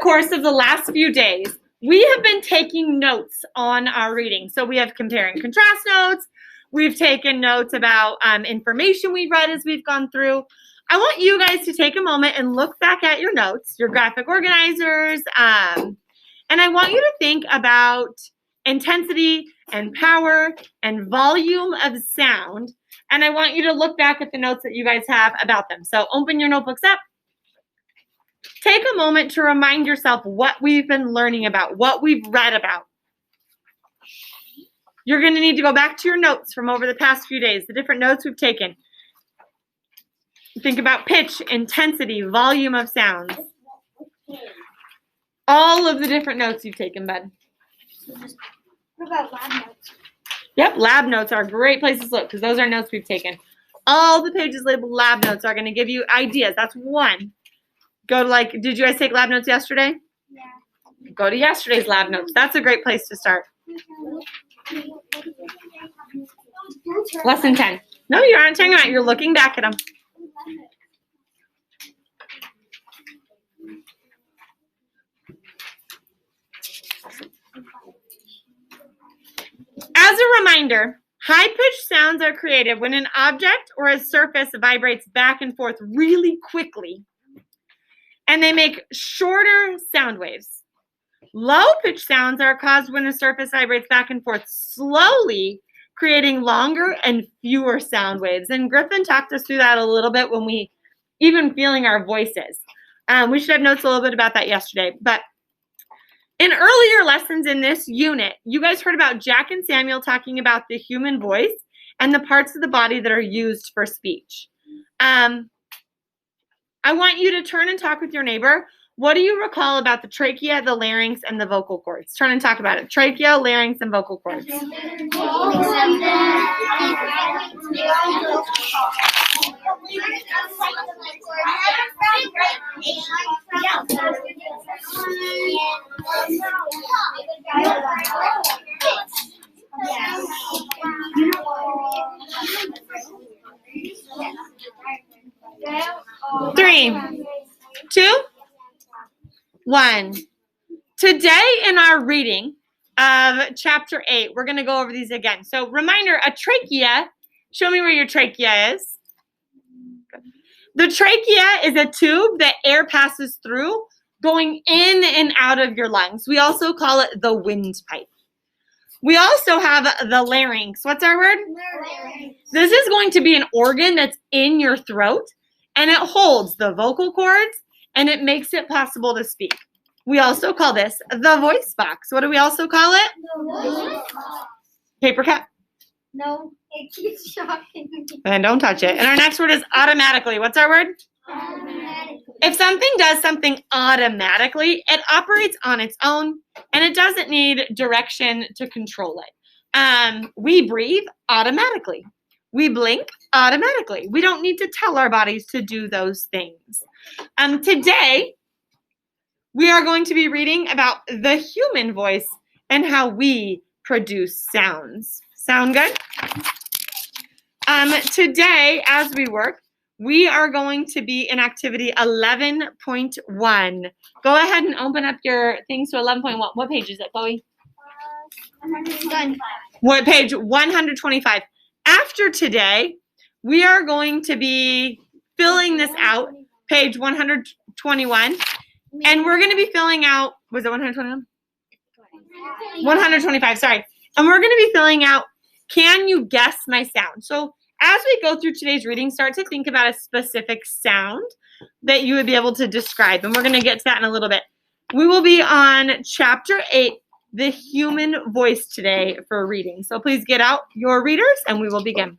course of the last few days, we have been taking notes on our reading. So we have compare and contrast notes. We've taken notes about information we've read as we've gone through. I want you guys to take a moment and look back at your notes, your graphic organizers, and I want you to think about intensity and power and volume of sound, and I want you to look back at the notes that you guys have about them. So open your notebooks up. Take a moment to remind yourself what we've been learning about, what we've read about. You're going to need to go back to your notes from over the past few days, the different notes we've taken. Think about pitch, intensity, volume of sounds. All of the different notes you've taken, bud. What about lab notes? Yep, lab notes are a great place to look because those are notes we've taken. All the pages labeled lab notes are going to give you ideas. That's one. Go to did you guys take lab notes yesterday? Yeah. Go to yesterday's lab notes. That's a great place to start. Lesson 10. No, you aren't talking about it. You're looking back at them. As a reminder, high-pitched sounds are created when an object or a surface vibrates back and forth really quickly, and they make shorter sound waves. Low-pitched sounds are caused when a surface vibrates back and forth slowly, creating longer and fewer sound waves. And Griffin talked us through that a little bit when we even feeling our voices. We should have notes a little bit about that yesterday. But in earlier lessons in this unit, you guys heard about Jack and Samuel talking about the human voice and the parts of the body that are used for speech. I want you to turn and talk with your neighbor. What do you recall about the trachea, the larynx, and the vocal cords? Turn and talk about it. Trachea, larynx, and vocal cords. 3, 2, 1. Today in our reading of chapter 8, we're going to go over these again. So reminder, a trachea, show me where your trachea is. The trachea is a tube that air passes through, going in and out of your lungs. We also call it the windpipe. We also have the larynx. What's our word? Larynx. This is going to be an organ that's in your throat, and it holds the vocal cords, and it makes it possible to speak. We also call this the voice box. What do we also call it? The voice box. Paper cup. No, it keeps shocking me. And don't touch it. And our next word is automatically. What's our word? Automatically. If something does something automatically, it operates on its own, and it doesn't need direction to control it. We breathe automatically. We blink automatically. We don't need to tell our bodies to do those things. Today, we are going to be reading about the human voice and how we produce sounds. Sound good? Today, as we work, we are going to be in activity 11.1. Go ahead and open up your things to 11.1. What page is it, Chloe? Done. What page? 125. After today, we are going to be filling this out, page 121, and we're going to be filling out, was it 121? 125, sorry. And we're going to be filling out, can you guess my sound? So as we go through today's reading, start to think about a specific sound that you would be able to describe. And we're going to get to that in a little bit. We will be on chapter 8, the human voice today for reading. So please get out your readers and we will begin.